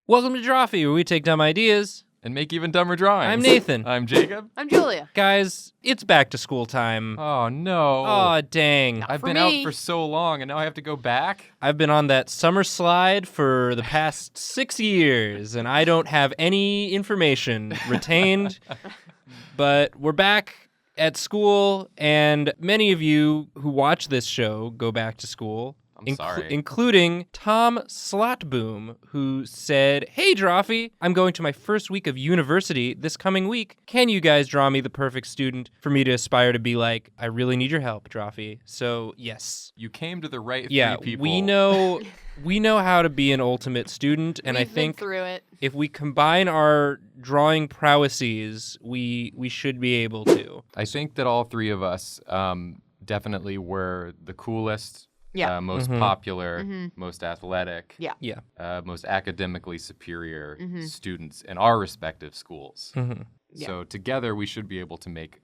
Welcome to Drawfee, where we take dumb ideas and make even dumber drawings. I'm Nathan. I'm Jacob. I'm Julia. Guys, it's back to school time. Oh, no. Oh, dang. I've been out for so long, and now I have to go back? I've been on that summer slide for the past 6 years, and I don't have any information retained. But we're back at school, and many of you who watch this show go back to school. I'm sorry. Including Tom Slotboom, who said, "Hey, Drawfee, I'm going to my first week of university this coming week. Can you guys draw me the perfect student for me to aspire to be like? I really need your help, Drawfee." So, yes. You came to the right three people. We know how to be an ultimate student, and I think been through it. If we combine our drawing prowesses, we should be able to. I think that all three of us definitely were the coolest. Yeah. Most popular, most athletic, most academically superior students in our respective schools. So together we should be able to make,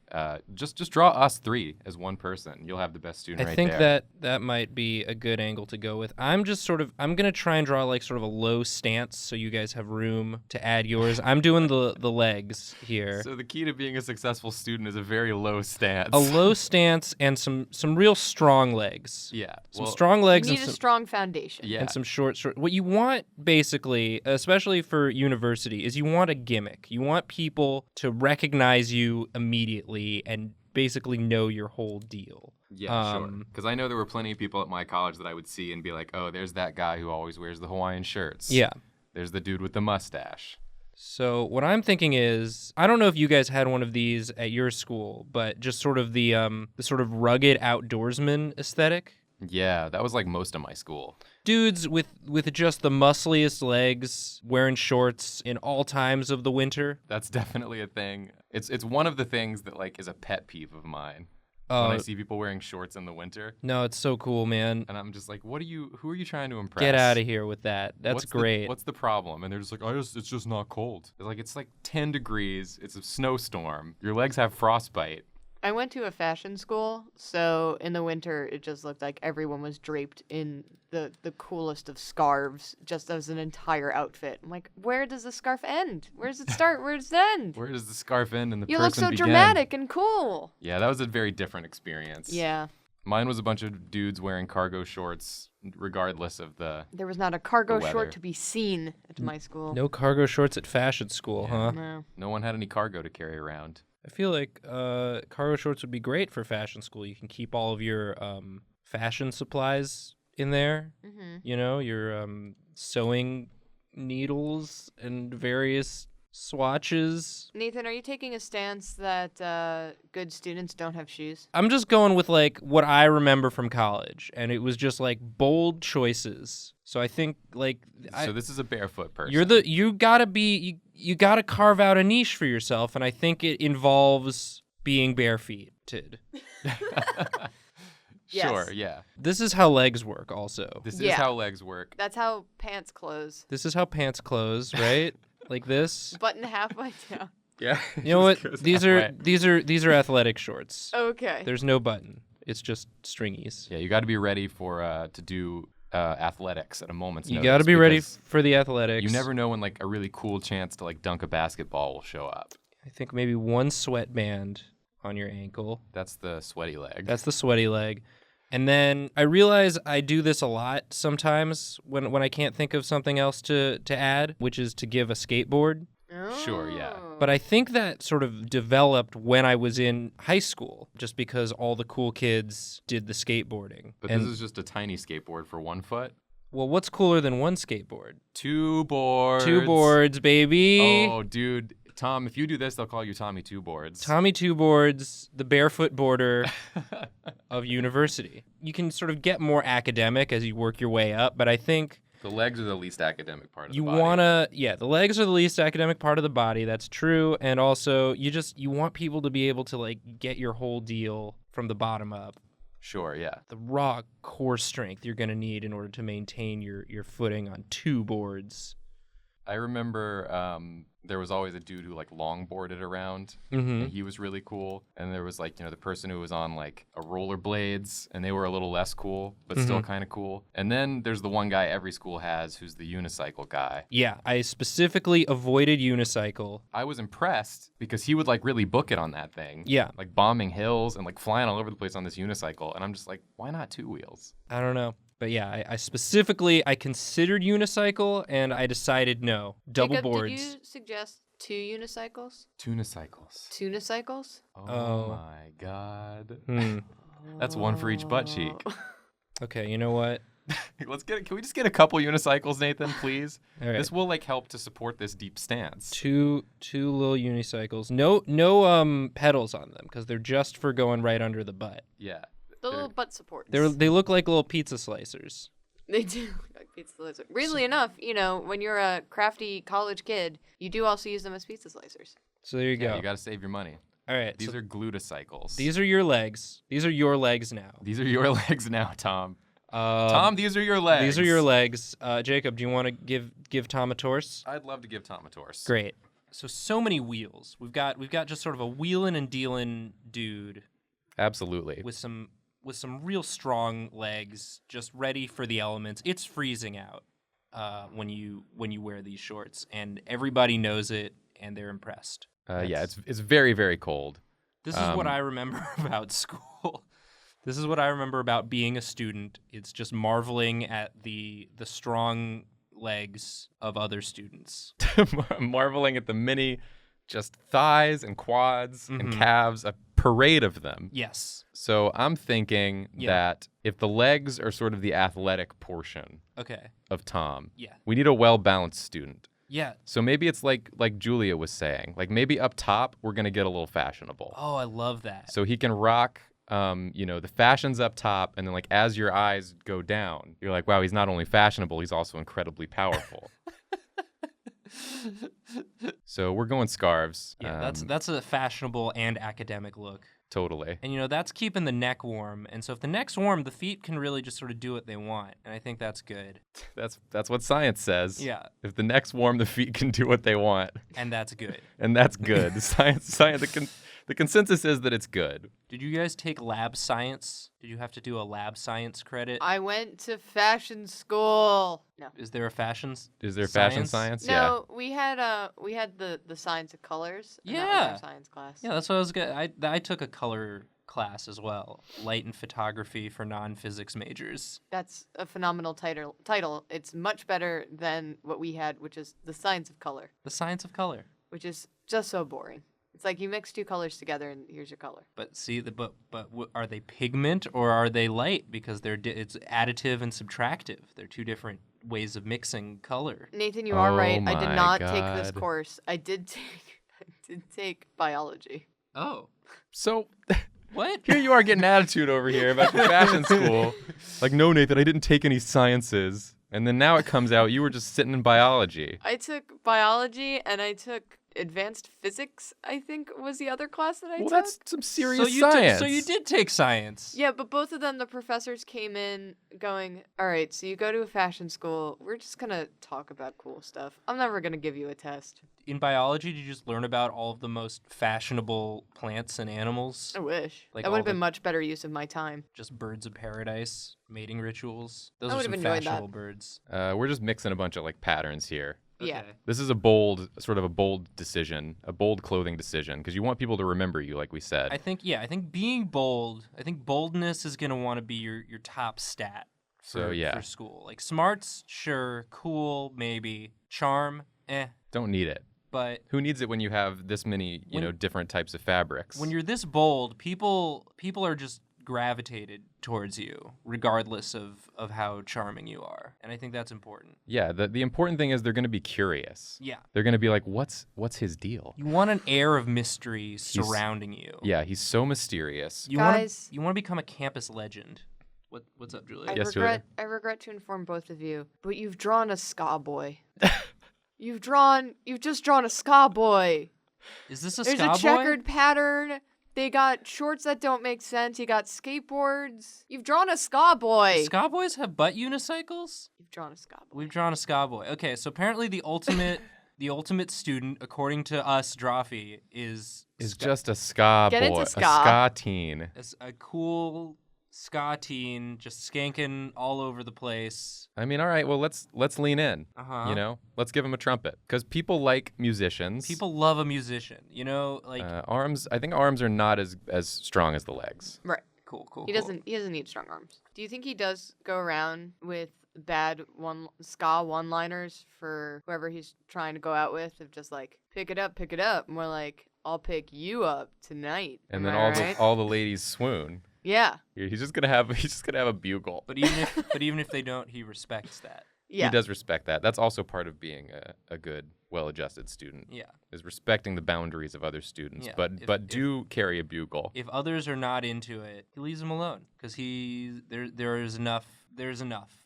just draw us three as one person. You'll have the best student right there. I think that might be a good angle to go with. I'm going to try and draw like sort of a low stance so you guys have room to add yours. I'm doing the legs here. So the key to being a successful student is a very low stance. A low stance and some real strong legs. Yeah. Some strong legs. You need a strong foundation. Yeah. And some short. What you want, basically, especially for university, is you want a gimmick. You want people to recognize you immediately and basically know your whole deal. Yeah, sure. Because I know there were plenty of people at my college that I would see and be like, oh, there's that guy who always wears the Hawaiian shirts. Yeah. There's the dude with the mustache. So what I'm thinking is, I don't know if you guys had one of these at your school, but just sort of the sort of rugged outdoorsman aesthetic. Yeah, that was like most of my school. Dudes with just the muscliest legs, wearing shorts in all times of the winter. That's definitely a thing. It's one of the things that like is a pet peeve of mine. When I see people wearing shorts in the winter. No, it's so cool, man. And I'm just like, who are you trying to impress? Get out of here with that. That's great. What's the problem? And they're just like, it's just not cold. It's like 10 degrees. It's a snowstorm. Your legs have frostbite. I went to a fashion school, so in the winter it just looked like everyone was draped in the coolest of scarves, just as an entire outfit. I'm like, where does the scarf end? Where does it start? Where does it end? Where does the scarf end and the you person begin? look so dramatic and cool. Yeah, that was a very different experience. Yeah. Mine was a bunch of dudes wearing cargo shorts, regardless of the There was not a cargo weather. short to be seen at my school. No cargo shorts at fashion school, huh? No. No one had any cargo to carry around. I feel like cargo shorts would be great for fashion school. You can keep all of your fashion supplies in there. You know, your sewing needles and various swatches. Nathan, are you taking a stance that good students don't have shoes? I'm just going with like what I remember from college, and it was just like bold choices. So I think like So this is a barefoot person. you gotta carve out a niche for yourself, and I think it involves being barefooted. Sure, Yes. yeah. This is how legs work also. This is Yeah. how legs work. That's how pants close. This is how pants close, right? Like this. Button halfway down. Yeah. You know what? These are athletic shorts. Okay. There's no button. It's just stringies. Yeah, you got to be ready for to do athletics at a moment's You notice. got to be ready because for the athletics. You never know when like a really cool chance to like dunk a basketball will show up. I think maybe one sweatband on your ankle. That's the sweaty leg. That's the sweaty leg. And then I realize I do this a lot sometimes when I can't think of something else to add, which is to give a skateboard. Sure, yeah. But I think that sort of developed when I was in high school, just because all the cool kids did the skateboarding. But this is just a tiny skateboard for 1 foot. Well, what's cooler than one skateboard? 2 boards. 2 boards, baby. Oh, dude. Tom, if you do this, they'll call you Tommy Two Boards. Tommy Two Boards, the barefoot boarder of university. You can sort of get more academic as you work your way up, but I think The legs are the least academic part of the body. The legs are the least academic part of the body. That's true. And also, you want people to be able to like get your whole deal from the bottom up. Sure, yeah. The raw core strength you're going to need in order to maintain your footing on 2 boards. I remember there was always a dude who like longboarded around, and he was really cool. And there was like, the person who was on like a rollerblades, and they were a little less cool, but still kind of cool. And then there's the one guy every school has who's the unicycle guy. Yeah, I specifically avoided unicycle. I was impressed because he would like really book it on that thing. Yeah. Like bombing hills and like flying all over the place on this unicycle. And I'm just like, why not 2 wheels? I don't know. But yeah, I specifically, I considered unicycle, and I decided no. Double Jacob, boards. Did you suggest 2 unicycles? Tunicycles. Tunicycles? Oh my God. That's one for each butt cheek. Okay, you know what? Can we just get a couple unicycles, Nathan, please? All right. This will like help to support this deep stance. Two little unicycles. No pedals on them, because they're just for going right under the butt. Yeah. The little butt supports. They look like little pizza slicers. They do look like pizza slicers. Weirdly enough, when you're a crafty college kid, you do also use them as pizza slicers. So there you go. Yeah, you got to save your money. All right. These are gluticycles. These are your legs. These are your legs now. These are your legs now, Tom. Tom, these are your legs. These are your legs. Jacob, do you want to give Tom a torse? I'd love to give Tom a torse. Great. So many wheels. We've got just sort of a wheelin' and dealin' dude. Absolutely. With some real strong legs, just ready for the elements. It's freezing out when you wear these shorts, and everybody knows it, and they're impressed. Yeah, it's very, very cold. This is what I remember about school. This is what I remember about being a student. It's just marveling at the strong legs of other students. Marveling at the many just thighs and quads and calves, a parade of them. Yes. So I'm thinking that if the legs are sort of the athletic portion of Tom, we need a well-balanced student. Yeah. So maybe it's like Julia was saying, like maybe up top we're gonna get a little fashionable. Oh, I love that. So he can rock, the fashions up top, and then like as your eyes go down, you're like, wow, he's not only fashionable, he's also incredibly powerful. So we're going scarves. Yeah, that's a fashionable and academic look. Totally. And that's keeping the neck warm. And so if the neck's warm, the feet can really just sort of do what they want. And I think that's good. That's what science says. Yeah. If the neck's warm, the feet can do what they want. And that's good. And that's good. The consensus is that it's good. Did you guys take lab science? Did you have to do a lab science credit? I went to fashion school. No. Is there a fashion fashion science? No, we had the science of colors. And that was our science class. Yeah, that's what I was getting. I took a color class as well, light and photography for non-physics majors. That's a phenomenal title. It's much better than what we had, which is the science of color. The science of color, which is just so boring. It's like you mix 2 colors together and here's your color. But see, are they pigment or are they light? Because it's additive and subtractive. They're 2 different ways of mixing color. Nathan, you are right. I did not take this course. I did take biology. Oh. So what? Here you are getting attitude over here about your fashion school. Like, no, Nathan, I didn't take any sciences. And then now it comes out you were just sitting in biology. I took biology and I took advanced physics, I think, was the other class that I took. Well, that's some serious science. So you did take science. Yeah, but both of them, the professors came in going, all right, so you go to a fashion school. We're just going to talk about cool stuff. I'm never going to give you a test. In biology, did you just learn about all of the most fashionable plants and animals? I wish. That would have been much better use of my time. Just birds of paradise, mating rituals. Those I are some fashionable that. birds. We're just mixing a bunch of like patterns here. Okay. Yeah. This is a bold decision, a bold clothing decision, because you want people to remember you, like we said. I think being bold, boldness is going to want to be your top stat for school. Like smarts, sure, cool, maybe, charm, Don't need it. But who needs it when you have this many, different types of fabrics? When you're this bold, people are just gravitated towards you, regardless of how charming you are. And I think that's important. Yeah, the important thing is they're going to be curious. Yeah. They're going to be like, what's his deal? You want an air of mystery surrounding you. Yeah, he's so mysterious. You want to become a campus legend. What's up, Julia? I regret to inform both of you, but you've drawn a ska boy. You've just drawn a ska boy. Is this a ska boy? There's a checkered pattern. They got shorts that don't make sense. You got skateboards. You've drawn a ska boy. Ska boys have butt unicycles? You've drawn a ska boy. We've drawn a ska boy. Okay, so apparently the ultimate student, according to us, Drawfee, is just a ska Get boy, into ska. a ska teen. a cool ska teen, just skanking all over the place. I mean, all right, well, let's lean in. Uh-huh. You know, let's give him a trumpet because people like musicians. People love a musician. You know, like arms. I think arms are not as strong as the legs. Right. cool. He doesn't need strong arms. Do you think he does go around with bad ska one-liners for whoever he's trying to go out with, of just like pick it up, more like I'll pick you up tonight. And Am then I right? all the ladies swoon. Yeah. He's just gonna have a bugle. But even if they don't, he respects that. Yeah. He does respect that. That's also part of being a good, well-adjusted student. Yeah. Is respecting the boundaries of other students, Yeah, but do carry a bugle. If others are not into it, he leaves them alone because there's enough.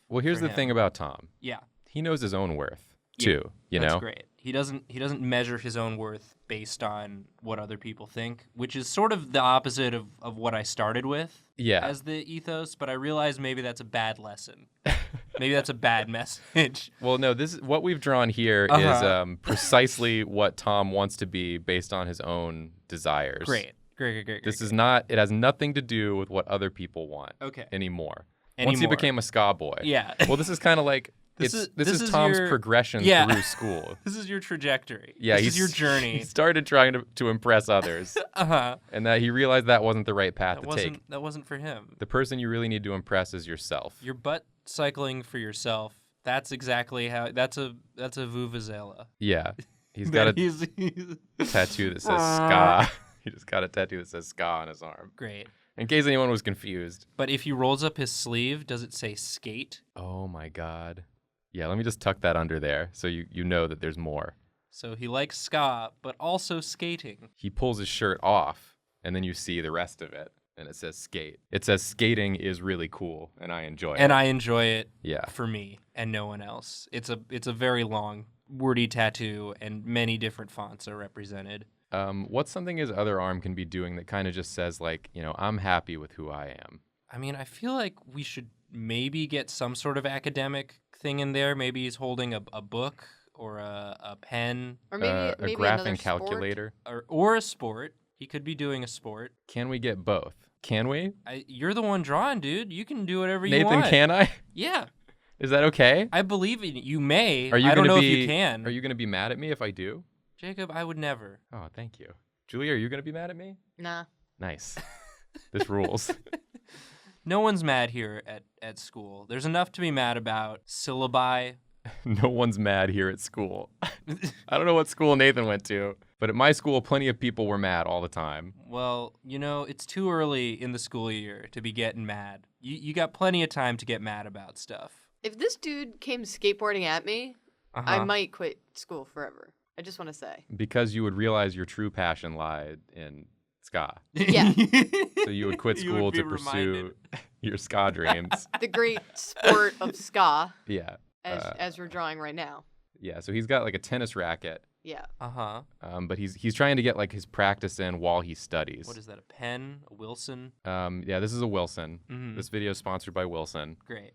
Well, here's for the him. thing about Tom. Yeah. He knows his own worth Yeah, too. You That's know. great. He doesn't measure his own worth based on what other people think, which is sort of the opposite of what I started with Yeah. as the ethos, but I realize maybe that's a bad lesson. Maybe that's a bad message. Well, no, this is what we've drawn here Uh-huh. is precisely what Tom wants to be based on his own desires. Great. This is not. It has nothing to do with what other people want. Okay. Anymore. Once he became a ska boy. Yeah. Well, this is kind of like This this is is Tom's your- progression Yeah. through school. This is your trajectory. Yeah, this is your journey. He started trying to impress others, Uh-huh. and that he realized that wasn't the right path to take. That wasn't for him. The person you really need to impress is yourself. You're butt cycling for yourself. That's exactly how. That's a vuvuzela. Yeah, he's got a He's tattoo that says ska. He just got a tattoo that says ska on his arm. great. In case anyone was confused. But if he rolls up his sleeve, does it say skate? Oh my God. Yeah, let me just tuck that under there so you know that there's more. So he likes ska, but also skating. He pulls his shirt off, and then you see the rest of it, and it says skate. It says skating is really cool, and I enjoy it. And I enjoy it Yeah. for me and no one else. It's a very long, wordy tattoo, and many different fonts are represented. What's something his other arm can be doing that kind of just says, like, you know, I'm happy with who I am? I mean, I feel like we should maybe get some sort of academic thing in there. Maybe he's holding a book or a pen Or maybe a maybe graphing another sport. calculator. or a sport. He could be doing a sport. Can we get both? Can we? You're the one drawing, dude. You can do whatever you Nathan, want. can I? Yeah, Is that okay? I believe in you. You may. Are you I don't gonna know be, if you can. Are you going to be mad at me if I do? Jacob, I would never. Oh, thank you. Julie, are you going to be mad at me? Nah. Nice. This rules. No one's mad here at school. There's enough to be mad about. Syllabi. No one's mad here at school. I don't know what school Nathan went to, but at my school, plenty of people were mad all the time. Well, you know, it's too early in the school year to be getting mad. You got plenty of time to get mad about stuff. If this dude came skateboarding at me, I Uh-huh. might quit school forever. I just want to say. Because you would realize your true passion lied in ska. Yeah. So you would quit You school would be to pursue reminded. your ska dreams. The great sport of ska, Yeah. as we're drawing right now. Yeah. So he's got like a tennis racket, Yeah. Uh-huh. but he's trying to get like his practice in while he studies. What is that, a pen? A Wilson? Yeah, this is a Wilson. Mhm. This video is sponsored by Wilson. Great.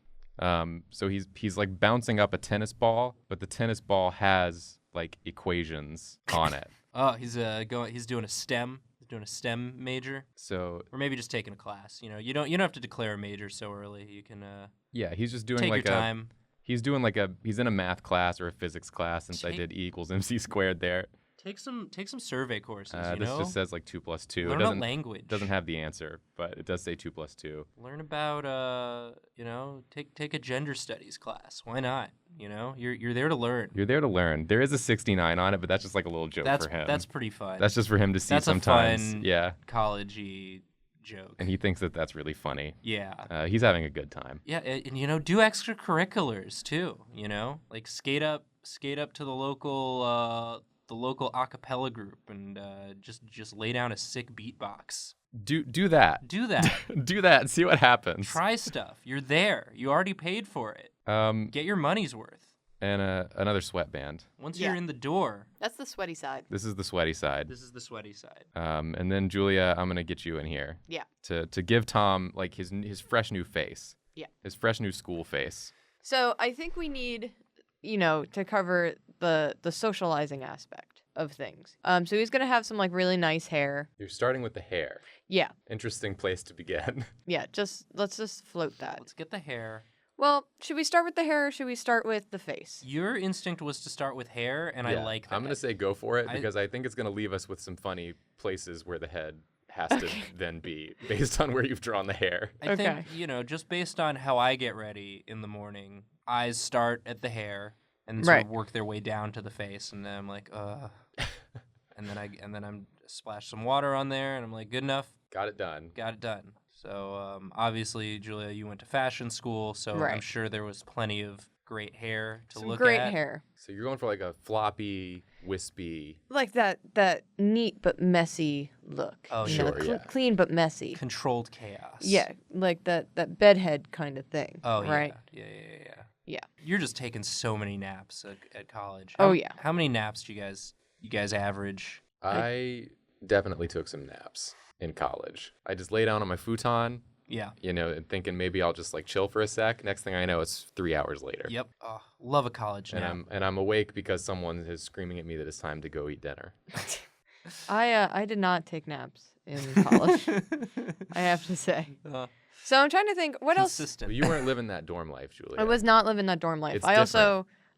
So he's like bouncing up a tennis ball, but the tennis ball has like equations on it. Oh, he's doing a STEM. He's doing a STEM major. So Or maybe just taking a class. You know, you don't have to declare a major so early. You can yeah, he's just doing take like your time. he's in a math class or a physics class since I Take- did E=mc² there. Take some survey courses, you This know? just says like 2 + 2. Learn It a doesn't language. doesn't have the answer, but it does say 2 + 2. Learn about you know, take a gender studies class. Why not? You know, you're there to learn. You're there to learn. There is a 69 on it, but that's just like a little joke for him. That's pretty fun. That's just for him to see That's a sometimes. fun- Yeah, college-y joke. and he thinks that that's really funny. Yeah. He's having a good time. Yeah, and you know, do extracurriculars too. You know, like skate up to the local a cappella group and just lay down a sick beatbox. Do that. Do that. Do that and see what happens. Try stuff. You're there. You already paid for it. Get your money's worth. and another sweatband. Once Yeah. you're in the door, That's the sweaty side. This is the sweaty side. this is the sweaty side. And then Julia, I'm gonna get you in here. Yeah. To give Tom like his fresh new face. Yeah. His fresh new school face. So I think we need, to cover the socializing aspect of things. So he's gonna have some like really nice hair. You're starting with the hair. Yeah. Interesting place to begin. Yeah. Let's just float that. Let's get the hair. Well, should we start with the hair or should we start with the face? Your instinct was to start with hair, and I like that. I'm gonna say go for it I- because I think it's gonna leave us with some funny places where the head has to then be based on where you've drawn the hair. I Okay. think, just based on how I get ready in the morning, eyes start at the hair and then sort of work their way down to the face, and then I'm like, and then I'm splash some water on there, and I'm like, good enough, Got it done. got it done. So obviously, Julia, you went to fashion school, so I'm Right. sure there was plenty of great hair to Some look great at. hair. So you're going for like a floppy, wispy. Like that neat but messy look. Oh, You know, sure, yeah. clean but messy. Controlled chaos. Yeah, like that bedhead kind of thing. Oh, right? yeah. Yeah. You're just taking so many naps at college. Oh, yeah. How many naps do you guys average? I definitely took some naps in college. I just lay down on my futon, Yeah. and thinking maybe I'll just like chill for a sec. Next thing I know, it's 3 hours later. Yep. Oh, love a college nap. And I'm awake because someone is screaming at me that it's time to go eat dinner. I did not take naps in college. I have to say. So I'm trying to think what else. Consistent. But you weren't living that dorm life, Julia. I was not living that dorm life. It's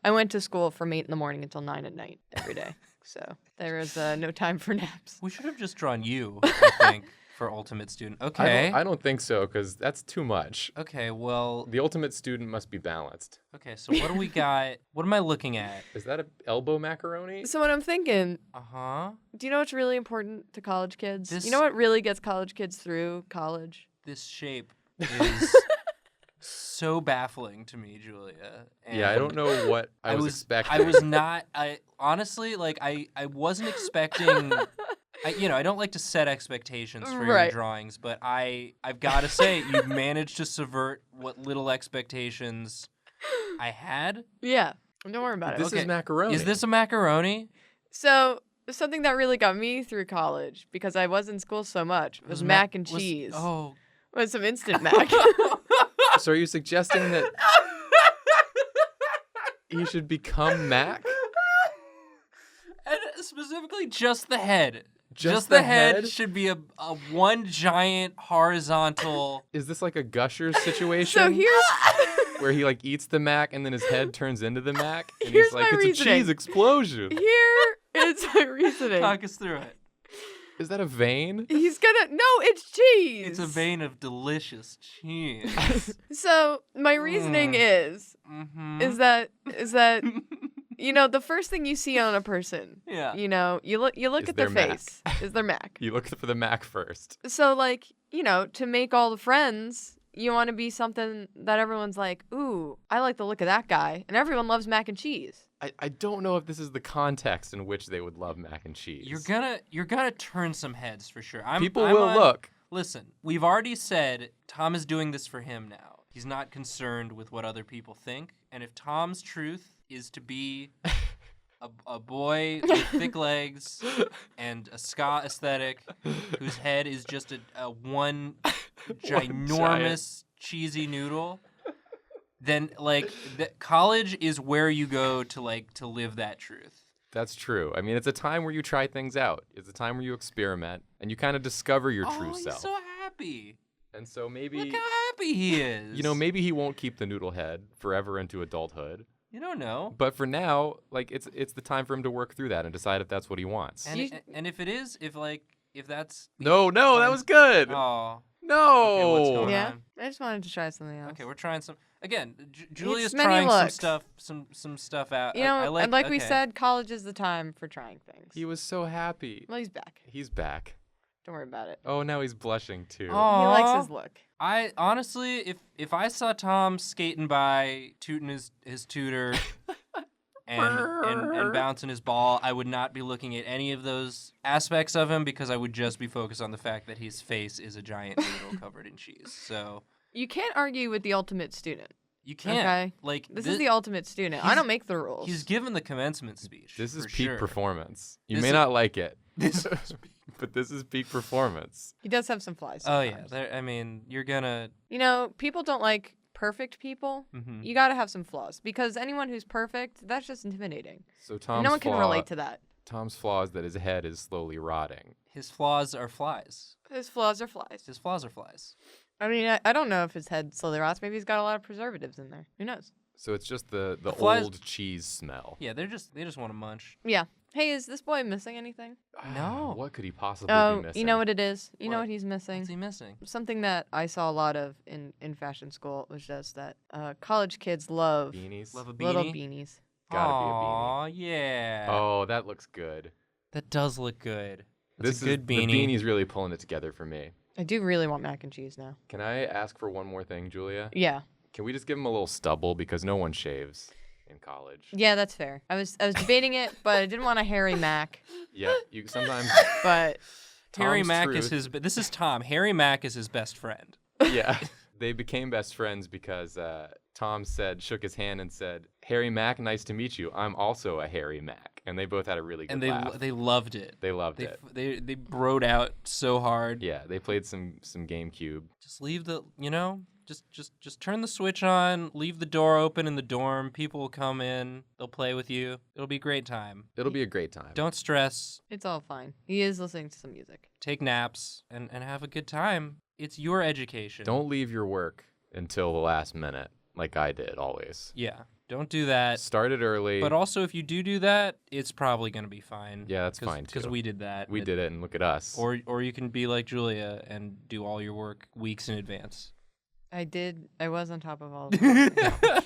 I went to school from 8 in the morning until 9 at night every day. So there was no time for naps. We should have just drawn you, I think, for ultimate student. Okay. I don't think so, because that's too much. Okay, well, The ultimate student must be balanced. okay, so what do we got? What am I looking at? Is that a elbow macaroni? So what I'm thinking, Uh-huh. do you know what's really important to college kids? This- You know what really gets college kids through college? This shape is so baffling to me, Julia. Yeah, I don't know what I was expecting. I was not. I honestly, I wasn't expecting. I don't like to set expectations for your Right. drawings, but I've got to say you've managed to subvert what little expectations I had. Yeah. Don't worry about it. This Okay. is macaroni. Is this a macaroni? So something that really got me through college, because I was in school so much, was mac and cheese. Oh, Was some instant mac. So are you suggesting that he should become Mac? and specifically just the head. Just the the head head? should be a one giant horizontal. Is this like a Gushers situation? So here's where he like eats the Mac and then his head turns into the Mac and Here's he's like, my it's reasoning. a cheese explosion. here is my reasoning. Talk us through it. Is that a vein? He's gonna it's cheese. It's a vein of delicious cheese. So my reasoning is Mm-hmm. is that the first thing you see on a person, Yeah. you look Is at their their Mac. face is their Mac. You look for the Mac first. So to make all the friends, you want to be something that everyone's like, ooh, I like the look of that guy, and everyone loves mac and cheese. I don't know if this is the context in which they would love mac and cheese. You're gonna turn some heads for sure. People will look. Listen, we've already said Tom is doing this for him now. He's not concerned with what other people think. And if Tom's truth is to be a boy with thick legs and a ska aesthetic whose head is just a one ginormous cheesy noodle, then college is where you go to live that truth. That's true. I mean, it's a time where you try things out. It's a time where you experiment and you kind of discover your true He's self. so happy. And so maybe, Look how happy he is. maybe he won't keep the noodle head forever into adulthood. You don't know. But for now, it's the time for him to work through that and decide if that's what he wants. And if it is, if that's No, that was good. Oh. No. Okay, what's going Yeah, on? I just wanted to try something else. Okay, we're trying some again. Julia's many trying looks. some stuff out. And like we okay. said, college is the time for trying things. He was so happy. Well, he's back. He's back. Don't worry about it. Oh, now he's blushing too. Aw. He likes his look. I honestly, if I saw Tom skating by, tooting his tutor, and bouncing his ball, I would not be looking at any of those aspects of him because I would just be focused on the fact that his face is a giant noodle covered in cheese. So You can't argue with the ultimate student. You can't. Okay. Like This is the ultimate student. I don't make the rules. He's given the commencement speech. This is for peak sure. performance. You This may is- not like it, This but this is peak performance. He does have some flies. Oh yeah. sometimes. There, I mean, you're gonna. You know, people don't like perfect people. Mhm. You got to have some flaws because anyone who's perfect, that's just intimidating. So And Tom's no one can relate to that. Tom's flaw is that his head is slowly rotting. His flaws are flies. His flaws are flies. His flaws are flies. I mean, I don't know if his head slowly rots. Maybe he's got a lot of preservatives in there. Who knows? So it's just the flies- old cheese smell. Yeah, they just want to munch. Yeah. Hey, is this boy missing anything? No. What could he possibly Oh, be missing? you know what it is? You know What? what he's missing? What's he missing? Something that I saw a lot of in fashion school was just that college kids love Beanies? Love a beanie. little beanies. Gotta be a beanie. Aw, yeah. Oh, that looks good. That does look good. That's This a good is, beanie. The beanie's really pulling it together for me. I do really want mac and cheese now. Can I ask for one more thing, Julia? Yeah. Can we just give him a little stubble because no one shaves in college? Yeah, that's fair. I was debating it, but I didn't want a hairy Mac. Yeah, you sometimes. But Harry Tom's Mack truth. is his. This is Tom. Harry Mack is his best friend. Yeah, they became best friends because Tom shook his hand and said, "Harry Mack, nice to meet you. I'm also a Harry Mack," and they both had a really good And laugh. they loved it. They loved They it. they broed out so hard. Yeah, they played some GameCube. Just leave the just turn the switch on, leave the door open in the dorm. People will come in, they'll play with you. It'll be a great time. It'll be a great time. Don't stress, it's all fine. He is listening to some music. take naps and have a good time. It's your education. Don't leave your work until the last minute, like I did always. Yeah. Don't do that. Start it early. But also if you do that, it's probably going to be fine. Yeah, that's fine, Because too. we did that. we did it, and look at us. Or you can be like Julia and do all your work weeks in advance. I did. I was on top of all of it.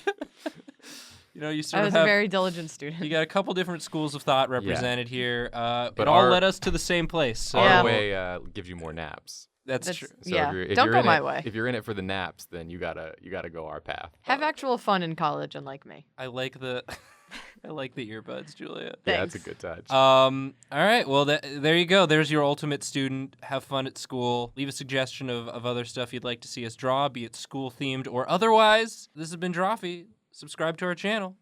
You know, you I sort was of a have very diligent student. you got a couple different schools of thought represented here. But it all our- led us to the same place. So Yeah. Our way gives you more naps. that's That's- true. So Yeah. if Don't you're go in my it, way. If you're in it for the naps, then you gotta go our path. Have actual fun in college, unlike me. I like the I like the earbuds, Julia. Yeah, that's a Thanks. good touch. All right. Well, there you go. There's your ultimate student. Have fun at school. Leave a suggestion of other stuff you'd like to see us draw, be it school themed or otherwise. This has been Drawfee. Subscribe to our channel.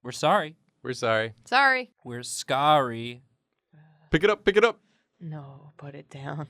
We're sorry. We're sorry. Sorry. We're scary. Pick it up. Pick it up. No, put it down.